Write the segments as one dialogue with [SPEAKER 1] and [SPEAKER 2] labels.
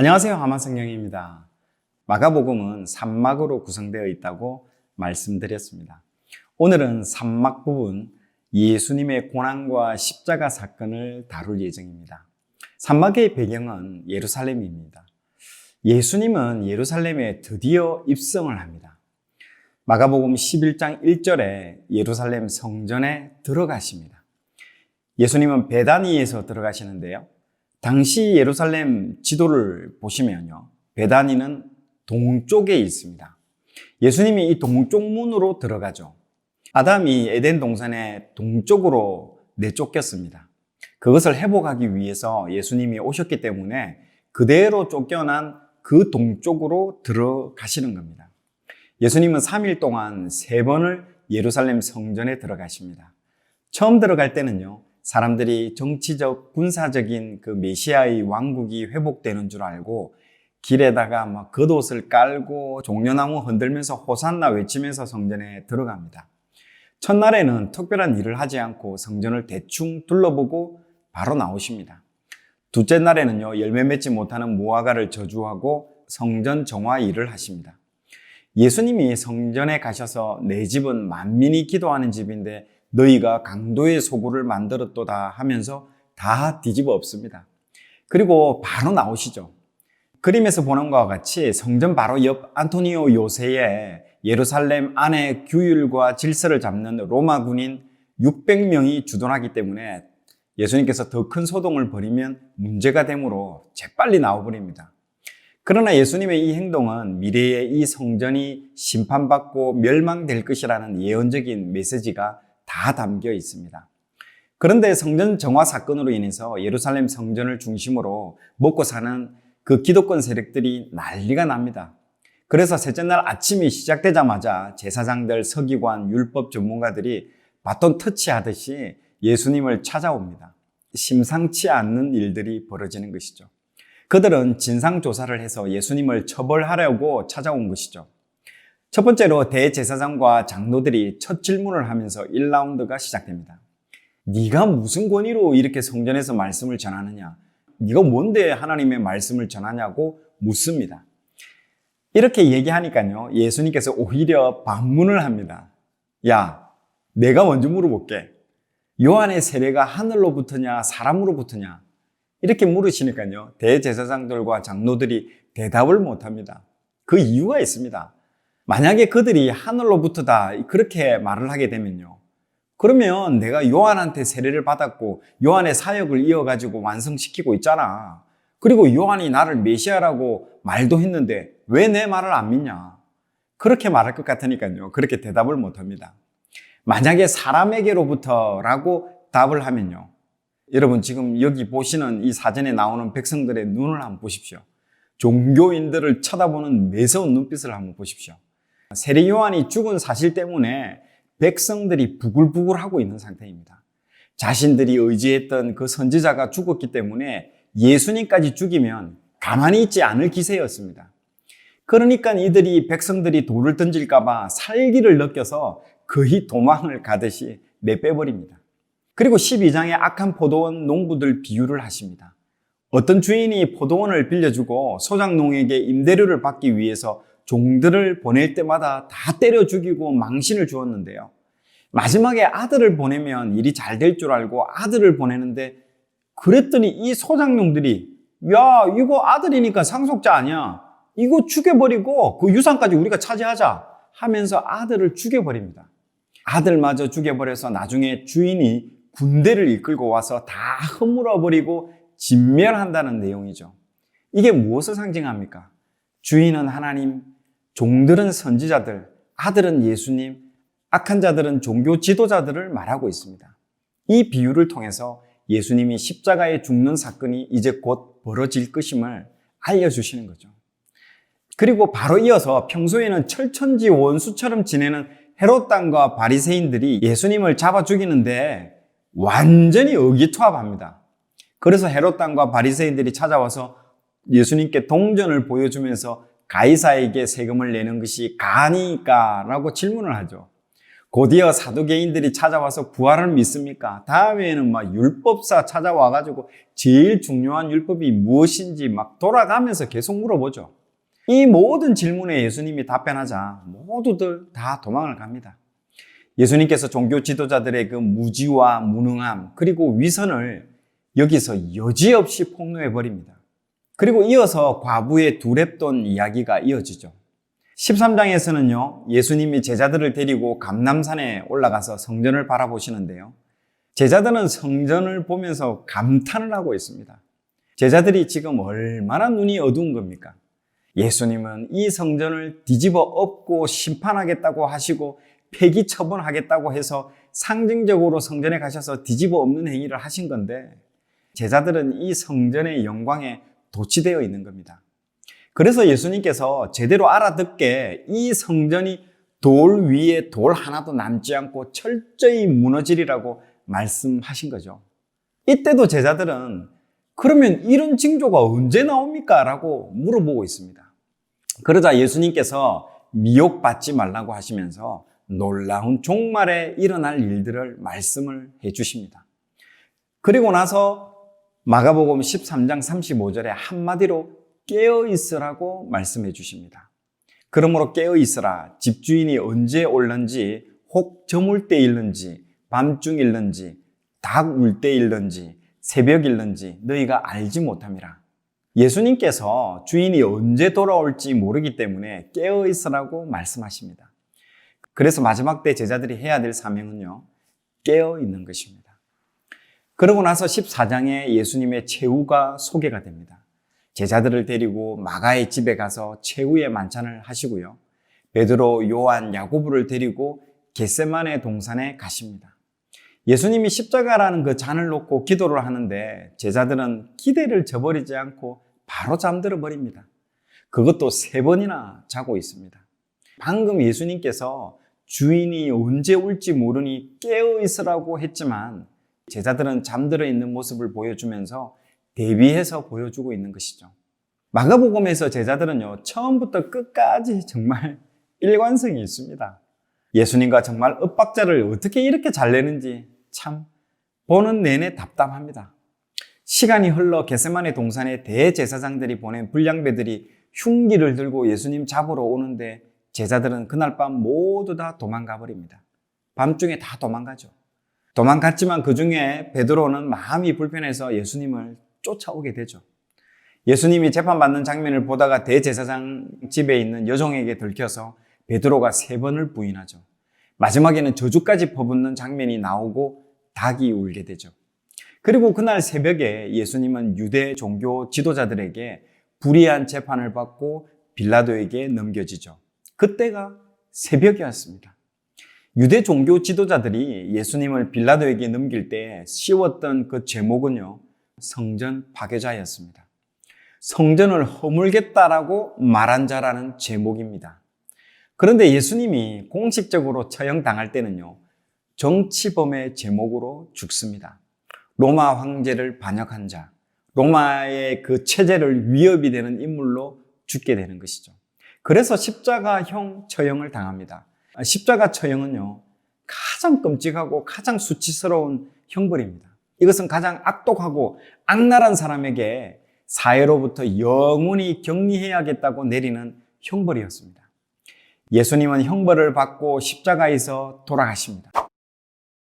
[SPEAKER 1] 안녕하세요. 하만성경입니다. 마가복음은 3막으로 구성되어 있다고 말씀드렸습니다. 오늘은 3막 부분 예수님의 고난과 십자가 사건을 다룰 예정입니다. 3막의 배경은 예루살렘입니다. 예수님은 예루살렘에 드디어 입성을 합니다. 마가복음 11장 1절에 예루살렘 성전에 들어가십니다. 예수님은 베다니에서 들어가시는데요. 당시 예루살렘 지도를 보시면요. 베다니는 동쪽에 있습니다. 예수님이 이 동쪽 문으로 들어가죠. 아담이 에덴 동산의 동쪽으로 내쫓겼습니다. 그것을 회복하기 위해서 예수님이 오셨기 때문에 그대로 쫓겨난 그 동쪽으로 들어가시는 겁니다. 예수님은 3일 동안 3번을 예루살렘 성전에 들어가십니다. 처음 들어갈 때는요. 사람들이 정치적, 군사적인 그 메시아의 왕국이 회복되는 줄 알고 길에다가 막 겉옷을 깔고 종려나무 흔들면서 호산나 외치면서 성전에 들어갑니다. 첫날에는 특별한 일을 하지 않고 성전을 대충 둘러보고 바로 나오십니다. 둘째 날에는요, 열매 맺지 못하는 무화과를 저주하고 성전 정화 일을 하십니다. 예수님이 성전에 가셔서 내 집은 만민이 기도하는 집인데 너희가 강도의 소굴을 만들었도다 하면서 다 뒤집어 엎습니다. 그리고 바로 나오시죠. 그림에서 보는 것과 같이 성전 바로 옆 안토니오 요새에 예루살렘 안에 규율과 질서를 잡는 로마 군인 600명이 주둔하기 때문에 예수님께서 더 큰 소동을 벌이면 문제가 되므로 재빨리 나와버립니다. 그러나 예수님의 이 행동은 미래에 이 성전이 심판받고 멸망될 것이라는 예언적인 메시지가 다 담겨 있습니다. 그런데 성전 정화 사건으로 인해서 예루살렘 성전을 중심으로 먹고 사는 그 기득권 세력들이 난리가 납니다. 그래서 셋째 날 아침이 시작되자마자 제사장들, 서기관, 율법 전문가들이 바톤 터치하듯이 예수님을 찾아옵니다. 심상치 않는 일들이 벌어지는 것이죠. 그들은 진상조사를 해서 예수님을 처벌하려고 찾아온 것이죠. 첫 번째로 대제사장과 장로들이 첫 질문을 하면서 1라운드가 시작됩니다. 네가 무슨 권위로 이렇게 성전에서 말씀을 전하느냐? 네가 뭔데 하나님의 말씀을 전하냐고 묻습니다. 이렇게 얘기하니까요. 예수님께서 오히려 반문을 합니다. 야, 내가 먼저 물어볼게. 요한의 세례가 하늘로부터냐 사람으로부터냐? 이렇게 물으시니까요. 대제사장들과 장로들이 대답을 못합니다. 그 이유가 있습니다. 만약에 그들이 하늘로부터다 그렇게 말을 하게 되면요. 그러면 내가 요한한테 세례를 받았고 요한의 사역을 이어가지고 완성시키고 있잖아. 그리고 요한이 나를 메시아라고 말도 했는데 왜 내 말을 안 믿냐. 그렇게 말할 것 같으니까요. 그렇게 대답을 못합니다. 만약에 사람에게로부터라고 답을 하면요. 여러분 지금 여기 보시는 이 사전에 나오는 백성들의 눈을 한번 보십시오. 종교인들을 쳐다보는 매서운 눈빛을 한번 보십시오. 세례 요한이 죽은 사실 때문에 백성들이 부글부글하고 있는 상태입니다. 자신들이 의지했던 그 선지자가 죽었기 때문에 예수님까지 죽이면 가만히 있지 않을 기세였습니다. 그러니까 이들이 백성들이 돌을 던질까 봐 살기를 느껴서 거의 도망을 가듯이 내빼버립니다. 그리고 12장에 악한 포도원 농부들 비유를 하십니다. 어떤 주인이 포도원을 빌려주고 소작농에게 임대료를 받기 위해서 종들을 보낼 때마다 다 때려 죽이고 망신을 주었는데요. 마지막에 아들을 보내면 일이 잘 될 줄 알고 아들을 보내는데 그랬더니 이 소작농들이 야 이거 아들이니까 상속자 아니야. 이거 죽여버리고 그 유산까지 우리가 차지하자 하면서 아들을 죽여버립니다. 아들마저 죽여버려서 나중에 주인이 군대를 이끌고 와서 다 허물어버리고 진멸한다는 내용이죠. 이게 무엇을 상징합니까? 주인은 하나님, 종들은 선지자들, 아들은 예수님, 악한 자들은 종교 지도자들을 말하고 있습니다. 이 비유를 통해서 예수님이 십자가에 죽는 사건이 이제 곧 벌어질 것임을 알려주시는 거죠. 그리고 바로 이어서 평소에는 철천지 원수처럼 지내는 헤롯 당과 바리새인들이 예수님을 잡아 죽이는데 완전히 의기투합합니다. 그래서 헤롯 당과 바리새인들이 찾아와서 예수님께 동전을 보여주면서 가이사에게 세금을 내는 것이 가하니까 라고 질문을 하죠. 곧이어 사두개인들이 찾아와서 부활을 믿습니까? 다음에는 막 율법사 찾아와가지고 제일 중요한 율법이 무엇인지 막 돌아가면서 계속 물어보죠. 이 모든 질문에 예수님이 답변하자 모두들 다 도망을 갑니다. 예수님께서 종교 지도자들의 그 무지와 무능함 그리고 위선을 여기서 여지없이 폭로해 버립니다. 그리고 이어서 과부의 두렙돈 이야기가 이어지죠. 13장에서는요, 예수님이 제자들을 데리고 감람산에 올라가서 성전을 바라보시는데요. 제자들은 성전을 보면서 감탄을 하고 있습니다. 제자들이 지금 얼마나 눈이 어두운 겁니까? 예수님은 이 성전을 뒤집어 엎고 심판하겠다고 하시고 폐기 처분하겠다고 해서 상징적으로 성전에 가셔서 뒤집어 엎는 행위를 하신 건데 제자들은 이 성전의 영광에 도취되어 있는 겁니다. 그래서 예수님께서 제대로 알아듣게 이 성전이 돌 위에 돌 하나도 남지 않고 철저히 무너지리라고 말씀하신 거죠. 이때도 제자들은 그러면 이런 징조가 언제 나옵니까? 라고 물어보고 있습니다. 그러자 예수님께서 미혹받지 말라고 하시면서 놀라운 종말에 일어날 일들을 말씀을 해 주십니다. 그리고 나서 마가복음 13장 35절에 한마디로 깨어 있으라고 말씀해 주십니다. 그러므로 깨어 있으라. 집주인이 언제 올는지, 혹 저물 때일는지, 밤중일는지, 닭 울 때일는지, 새벽일는지 너희가 알지 못함이라. 예수님께서 주인이 언제 돌아올지 모르기 때문에 깨어 있으라고 말씀하십니다. 그래서 마지막 때 제자들이 해야 될 사명은요, 깨어 있는 것입니다. 그러고 나서 14장에 예수님의 최후가 소개가 됩니다. 제자들을 데리고 마가의 집에 가서 최후의 만찬을 하시고요. 베드로, 요한, 야고보를 데리고 겟세마네 동산에 가십니다. 예수님이 십자가라는 그 잔을 놓고 기도를 하는데 제자들은 기대를 저버리지 않고 바로 잠들어 버립니다. 그것도 3번이나 자고 있습니다. 방금 예수님께서 주인이 언제 올지 모르니 깨어 있으라고 했지만 제자들은 잠들어 있는 모습을 보여주면서 대비해서 보여주고 있는 것이죠. 마가복음에서 제자들은요, 처음부터 끝까지 정말 일관성이 있습니다. 예수님과 정말 엇박자를 어떻게 이렇게 잘 내는지 참 보는 내내 답답합니다. 시간이 흘러 겟세마네 동산에 대제사장들이 보낸 불량배들이 흉기를 들고 예수님 잡으러 오는데 제자들은 그날 밤 모두 다 도망가 버립니다. 밤중에 다 도망가죠. 도망갔지만 그 중에 베드로는 마음이 불편해서 예수님을 쫓아오게 되죠. 예수님이 재판받는 장면을 보다가 대제사장 집에 있는 여종에게 들켜서 베드로가 3번을 부인하죠. 마지막에는 저주까지 퍼붓는 장면이 나오고 닭이 울게 되죠. 그리고 그날 새벽에 예수님은 유대 종교 지도자들에게 불의한 재판을 받고 빌라도에게 넘겨지죠. 그때가 새벽이었습니다. 유대 종교 지도자들이 예수님을 빌라도에게 넘길 때 씌웠던 그 제목은요, 성전 파괴자였습니다. 성전을 허물겠다라고 말한 자라는 제목입니다. 그런데 예수님이 공식적으로 처형당할 때는요, 정치범의 제목으로 죽습니다. 로마 황제를 반역한 자, 로마의 그 체제를 위협이 되는 인물로 죽게 되는 것이죠. 그래서 십자가형 처형을 당합니다. 십자가 처형은요, 가장 끔찍하고 가장 수치스러운 형벌입니다. 이것은 가장 악독하고 악랄한 사람에게 사회로부터 영원히 격리해야겠다고 내리는 형벌이었습니다. 예수님은 형벌을 받고 십자가에서 돌아가십니다.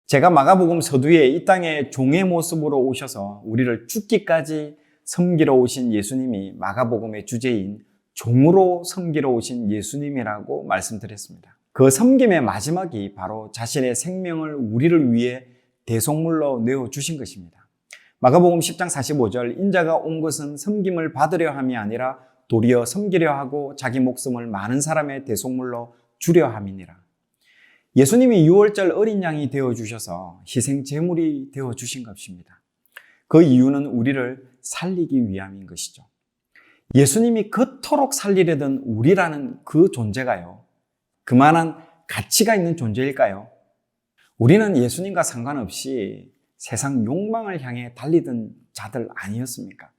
[SPEAKER 1] 제가 마가복음 서두에 이 땅에 종의 모습으로 오셔서 우리를 죽기까지 섬기러 오신 예수님이 마가복음의 주제인 종으로 섬기러 오신 예수님이라고 말씀드렸습니다. 그 섬김의 마지막이 바로 자신의 생명을 우리를 위해 대속물로 내어주신 것입니다. 마가복음 10장 45절, 인자가 온 것은 섬김을 받으려 함이 아니라 도리어 섬기려 하고 자기 목숨을 많은 사람의 대속물로 주려 함이니라. 예수님이 6월절 어린 양이 되어주셔서 희생 제물이 되어주신 것입니다. 그 이유는 우리를 살리기 위함인 것이죠. 예수님이 그토록 살리려던 우리라는 그 존재가요, 그만한 가치가 있는 존재일까요? 우리는 예수님과 상관없이 세상 욕망을 향해 달리던 자들 아니었습니까?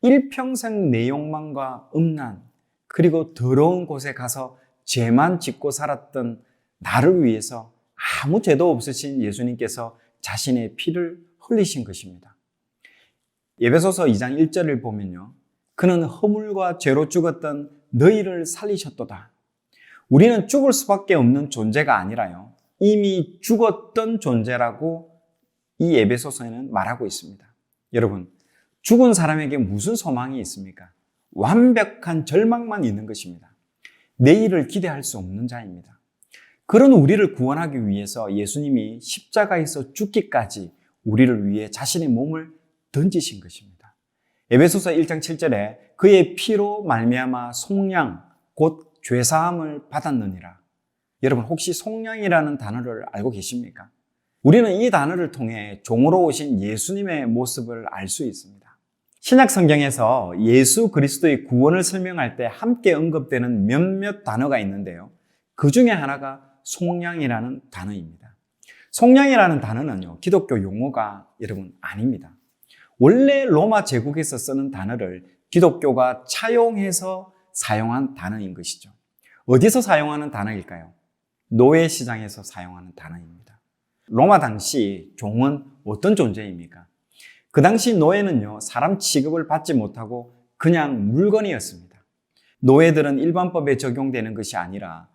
[SPEAKER 1] 일평생 내 욕망과 음란, 그리고 더러운 곳에 가서 죄만 짓고 살았던 나를 위해서 아무 죄도 없으신 예수님께서 자신의 피를 흘리신 것입니다. 에베소서 2장 1절을 보면요. 그는 허물과 죄로 죽었던 너희를 살리셨도다. 우리는 죽을 수밖에 없는 존재가 아니라요. 이미 죽었던 존재라고 이 에베소서에는 말하고 있습니다. 여러분, 죽은 사람에게 무슨 소망이 있습니까? 완벽한 절망만 있는 것입니다. 내일을 기대할 수 없는 자입니다. 그런 우리를 구원하기 위해서 예수님이 십자가에서 죽기까지 우리를 위해 자신의 몸을 던지신 것입니다. 에베소서 1장 7절에 그의 피로 말미암아 속량 곧 죄사함을 받았느니라. 여러분, 혹시 속량이라는 단어를 알고 계십니까? 우리는 이 단어를 통해 종으로 오신 예수님의 모습을 알 수 있습니다. 신약 성경에서 예수 그리스도의 구원을 설명할 때 함께 언급되는 몇몇 단어가 있는데요. 그 중에 하나가 속량이라는 단어입니다. 속량이라는 단어는요, 기독교 용어가 여러분 아닙니다. 원래 로마 제국에서 쓰는 단어를 기독교가 차용해서 사용한 단어인 것이죠. 어디서 사용하는 단어일까요? 노예 시장에서 사용하는 단어입니다. 로마 당시 종은 어떤 존재입니까? 그 당시 노예는요, 사람 취급을 받지 못하고 그냥 물건이었습니다. 노예들은 일반법에 적용되는 것이 아니라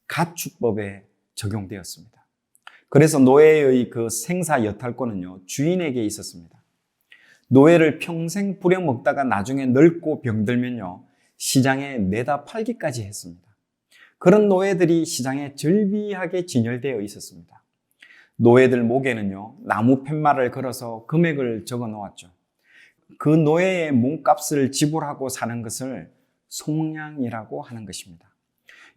[SPEAKER 1] 가축법에 적용되었습니다. 그래서 노예의 그 생사 여탈권은요, 주인에게 있었습니다. 노예를 평생 부려먹다가 나중에 늙고 병들면요, 시장에 내다 팔기까지 했습니다. 그런 노예들이 시장에 절비하게 진열되어 있었습니다. 노예들 목에는요, 나무 팻말을 걸어서 금액을 적어 놓았죠. 그 노예의 몸값을 지불하고 사는 것을 속량이라고 하는 것입니다.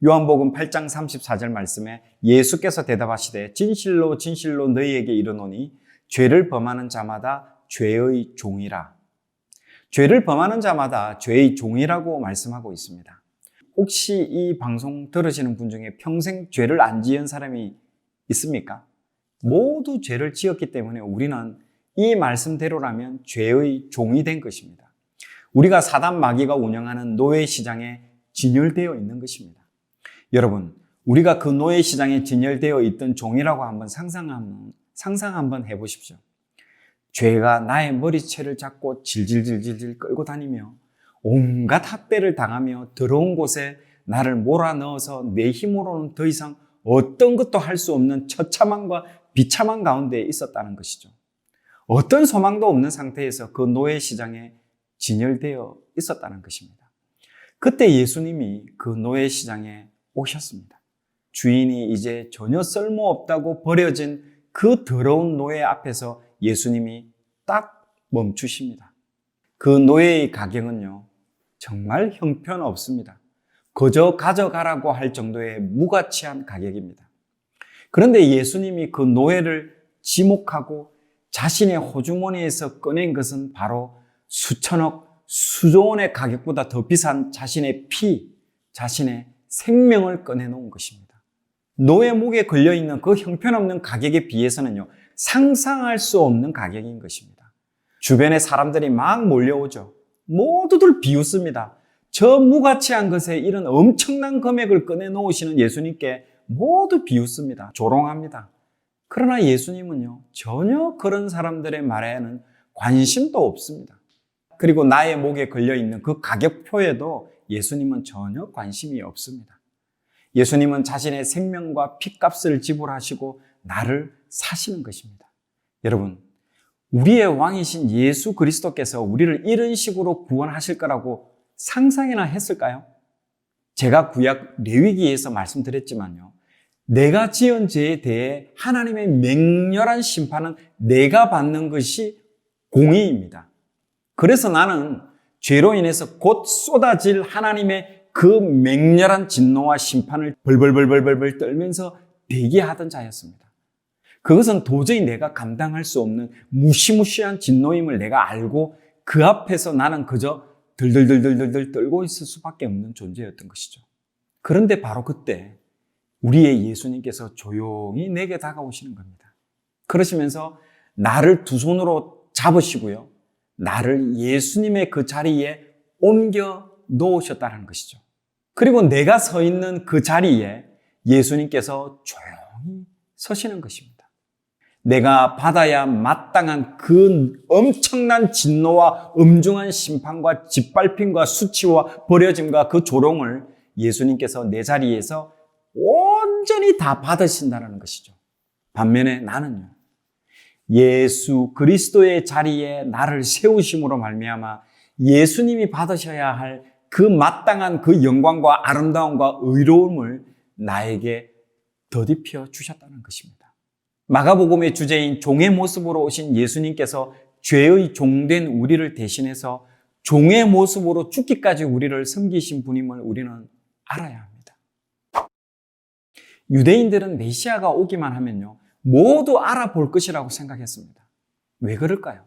[SPEAKER 1] 요한복음 8장 34절 말씀에 예수께서 대답하시되 진실로 진실로 너희에게 이르노니 죄를 범하는 자마다 죄의 종이라. 죄를 범하는 자마다 죄의 종이라고 말씀하고 있습니다. 혹시 이 방송 들으시는 분 중에 평생 죄를 안 지은 사람이 있습니까? 모두 죄를 지었기 때문에 우리는 이 말씀대로라면 죄의 종이 된 것입니다. 우리가 사단 마귀가 운영하는 노예 시장에 진열되어 있는 것입니다. 여러분, 우리가 그 노예 시장에 진열되어 있던 종이라고 한번 상상 한번 해보십시오. 죄가 나의 머리채를 잡고 질질질질 끌고 다니며 온갖 학대를 당하며 더러운 곳에 나를 몰아넣어서 내 힘으로는 더 이상 어떤 것도 할 수 없는 처참함과 비참한 가운데 있었다는 것이죠. 어떤 소망도 없는 상태에서 그 노예 시장에 진열되어 있었다는 것입니다. 그때 예수님이 그 노예 시장에 오셨습니다. 주인이 이제 전혀 쓸모없다고 버려진 그 더러운 노예 앞에서 예수님이 딱 멈추십니다. 그 노예의 가격은요, 정말 형편없습니다. 그저 가져가라고 할 정도의 무가치한 가격입니다. 그런데 예수님이 그 노예를 지목하고 자신의 호주머니에서 꺼낸 것은 바로 수천억, 수조 원의 가격보다 더 비싼 자신의 피, 자신의 생명을 꺼내놓은 것입니다. 노예 목에 걸려있는 그 형편없는 가격에 비해서는요, 상상할 수 없는 가격인 것입니다. 주변에 사람들이 막 몰려오죠. 모두들 비웃습니다. 저 무가치한 것에 이런 엄청난 금액을 꺼내놓으시는 예수님께 모두 비웃습니다. 조롱합니다. 그러나 예수님은요, 전혀 그런 사람들의 말에는 관심도 없습니다. 그리고 나의 목에 걸려있는 그 가격표에도 예수님은 전혀 관심이 없습니다. 예수님은 자신의 생명과 피값을 지불하시고 나를 사시는 것입니다. 여러분, 우리의 왕이신 예수 그리스도께서 우리를 이런 식으로 구원하실 거라고 상상이나 했을까요? 제가 구약 레위기에서 말씀드렸지만요, 내가 지은 죄에 대해 하나님의 맹렬한 심판은 내가 받는 것이 공의입니다. 그래서 나는 죄로 인해서 곧 쏟아질 하나님의 그 맹렬한 진노와 심판을 벌벌벌벌벌 떨면서 대기하던 자였습니다. 그것은 도저히 내가 감당할 수 없는 무시무시한 진노임을 내가 알고 그 앞에서 나는 그저 들들들들들 떨고 있을 수밖에 없는 존재였던 것이죠. 그런데 바로 그때 우리의 예수님께서 조용히 내게 다가오시는 겁니다. 그러시면서 나를 두 손으로 잡으시고요, 나를 예수님의 그 자리에 옮겨 놓으셨다는 것이죠. 그리고 내가 서 있는 그 자리에 예수님께서 조용히 서시는 것입니다. 내가 받아야 마땅한 그 엄청난 진노와 엄중한 심판과 짓밟힘과 수치와 버려짐과 그 조롱을 예수님께서 내 자리에서 온전히 다 받으신다는 것이죠. 반면에 나는요, 예수 그리스도의 자리에 나를 세우심으로 말미암아 예수님이 받으셔야 할 그 마땅한 그 영광과 아름다움과 의로움을 나에게 더디펴 주셨다는 것입니다. 마가복음의 주제인 종의 모습으로 오신 예수님께서 죄의 종된 우리를 대신해서 종의 모습으로 죽기까지 우리를 섬기신 분임을 우리는 알아야 합니다. 유대인들은 메시아가 오기만 하면요, 모두 알아볼 것이라고 생각했습니다. 왜 그럴까요?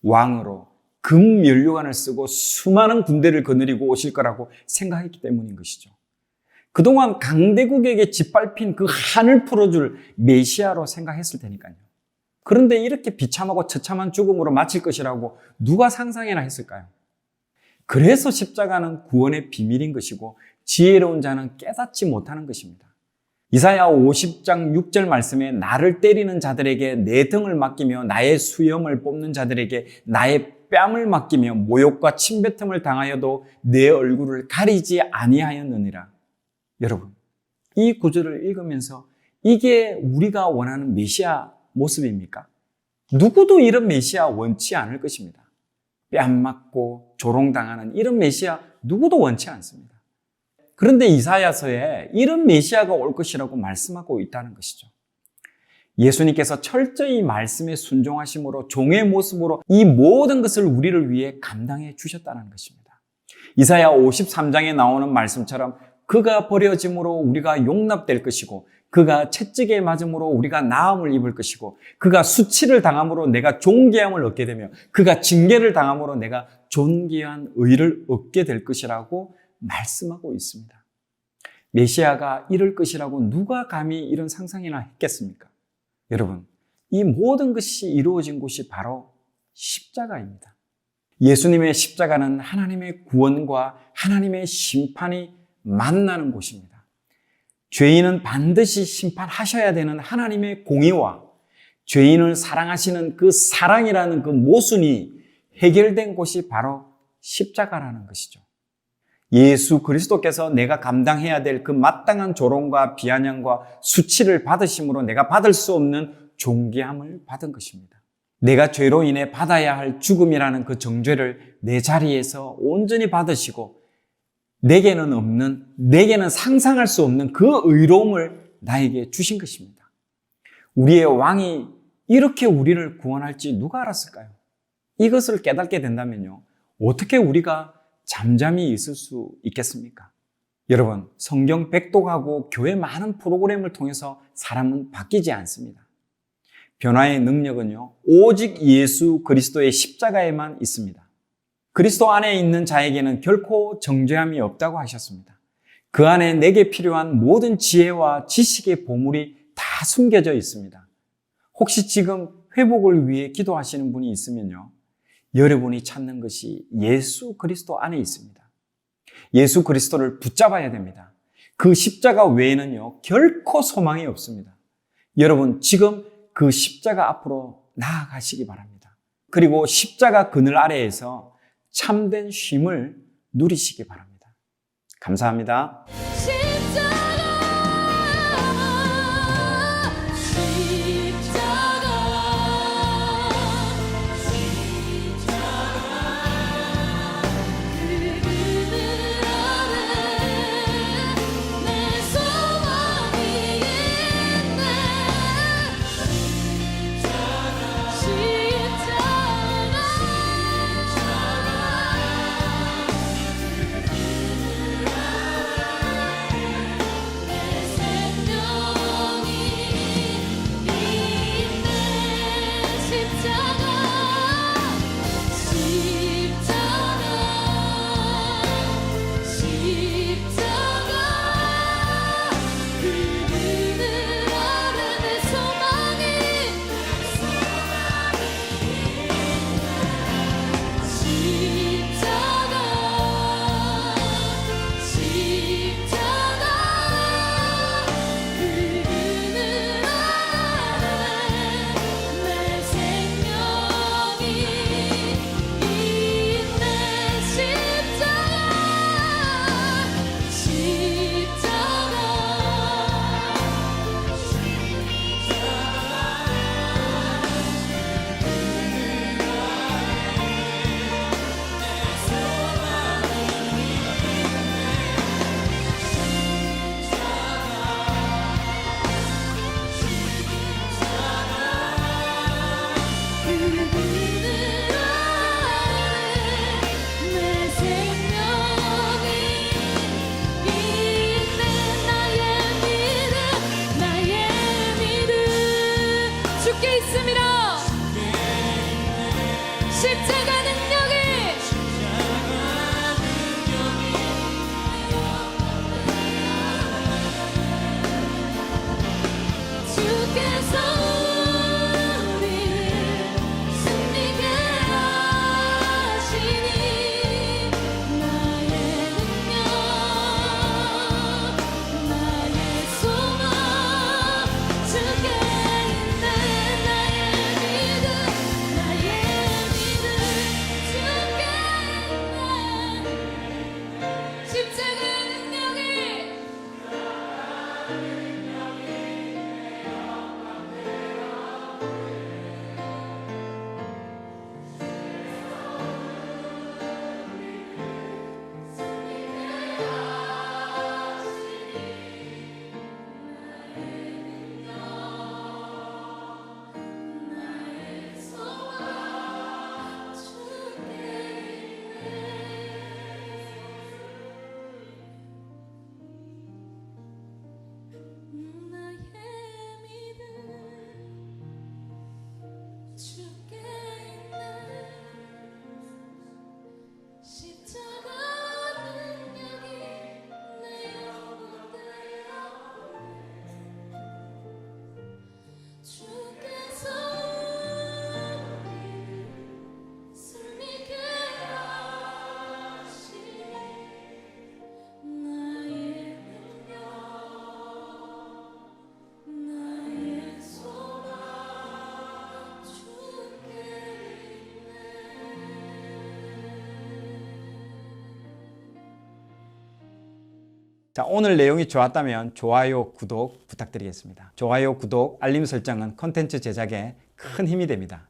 [SPEAKER 1] 왕으로 금면류관을 쓰고 수많은 군대를 거느리고 오실 거라고 생각했기 때문인 것이죠. 그동안 강대국에게 짓밟힌 그 한을 풀어줄 메시아로 생각했을 테니까요. 그런데 이렇게 비참하고 처참한 죽음으로 마칠 것이라고 누가 상상이나 했을까요? 그래서 십자가는 구원의 비밀인 것이고 지혜로운 자는 깨닫지 못하는 것입니다. 이사야 50장 6절 말씀에 나를 때리는 자들에게 내 등을 맡기며 나의 수염을 뽑는 자들에게 나의 뺨을 맡기며 모욕과 침뱉음을 당하여도 내 얼굴을 가리지 아니하였느니라. 여러분, 이 구절을 읽으면서 이게 우리가 원하는 메시아 모습입니까? 누구도 이런 메시아 원치 않을 것입니다. 뺨 맞고 조롱당하는 이런 메시아 누구도 원치 않습니다. 그런데 이사야서에 이런 메시아가 올 것이라고 말씀하고 있다는 것이죠. 예수님께서 철저히 말씀에 순종하심으로 종의 모습으로 이 모든 것을 우리를 위해 감당해 주셨다는 것입니다. 이사야 53장에 나오는 말씀처럼 그가 버려짐으로 우리가 용납될 것이고 그가 채찍에 맞음으로 우리가 나음을 입을 것이고 그가 수치를 당함으로 내가 존귀함을 얻게 되며 그가 징계를 당함으로 내가 존귀한 의를 얻게 될 것이라고 말씀하고 있습니다. 메시아가 이럴 것이라고 누가 감히 이런 상상이나 했겠습니까? 여러분, 이 모든 것이 이루어진 곳이 바로 십자가입니다. 예수님의 십자가는 하나님의 구원과 하나님의 심판이 만나는 곳입니다. 죄인은 반드시 심판하셔야 되는 하나님의 공의와 죄인을 사랑하시는 그 사랑이라는 그 모순이 해결된 곳이 바로 십자가라는 것이죠. 예수 그리스도께서 내가 감당해야 될 그 마땅한 조롱과 비아냥과 수치를 받으심으로 내가 받을 수 없는 존귀함을 받은 것입니다. 내가 죄로 인해 받아야 할 죽음이라는 그 정죄를 내 자리에서 온전히 받으시고 내게는 없는, 내게는 상상할 수 없는 그 의로움을 나에게 주신 것입니다. 우리의 왕이 이렇게 우리를 구원할지 누가 알았을까요? 이것을 깨닫게 된다면요, 어떻게 우리가 잠잠히 있을 수 있겠습니까? 여러분, 성경 백독하고 교회 많은 프로그램을 통해서 사람은 바뀌지 않습니다. 변화의 능력은요, 오직 예수 그리스도의 십자가에만 있습니다. 그리스도 안에 있는 자에게는 결코 정죄함이 없다고 하셨습니다. 그 안에 내게 필요한 모든 지혜와 지식의 보물이 다 숨겨져 있습니다. 혹시 지금 회복을 위해 기도하시는 분이 있으면요, 여러분이 찾는 것이 예수 그리스도 안에 있습니다. 예수 그리스도를 붙잡아야 됩니다. 그 십자가 외에는요, 결코 소망이 없습니다. 여러분, 지금 그 십자가 앞으로 나아가시기 바랍니다. 그리고 십자가 그늘 아래에서 참된 쉼을 누리시기 바랍니다. 감사합니다. 자, 오늘 내용이 좋았다면 좋아요, 구독 부탁드리겠습니다. 좋아요, 구독, 알림 설정은 콘텐츠 제작에 큰 힘이 됩니다.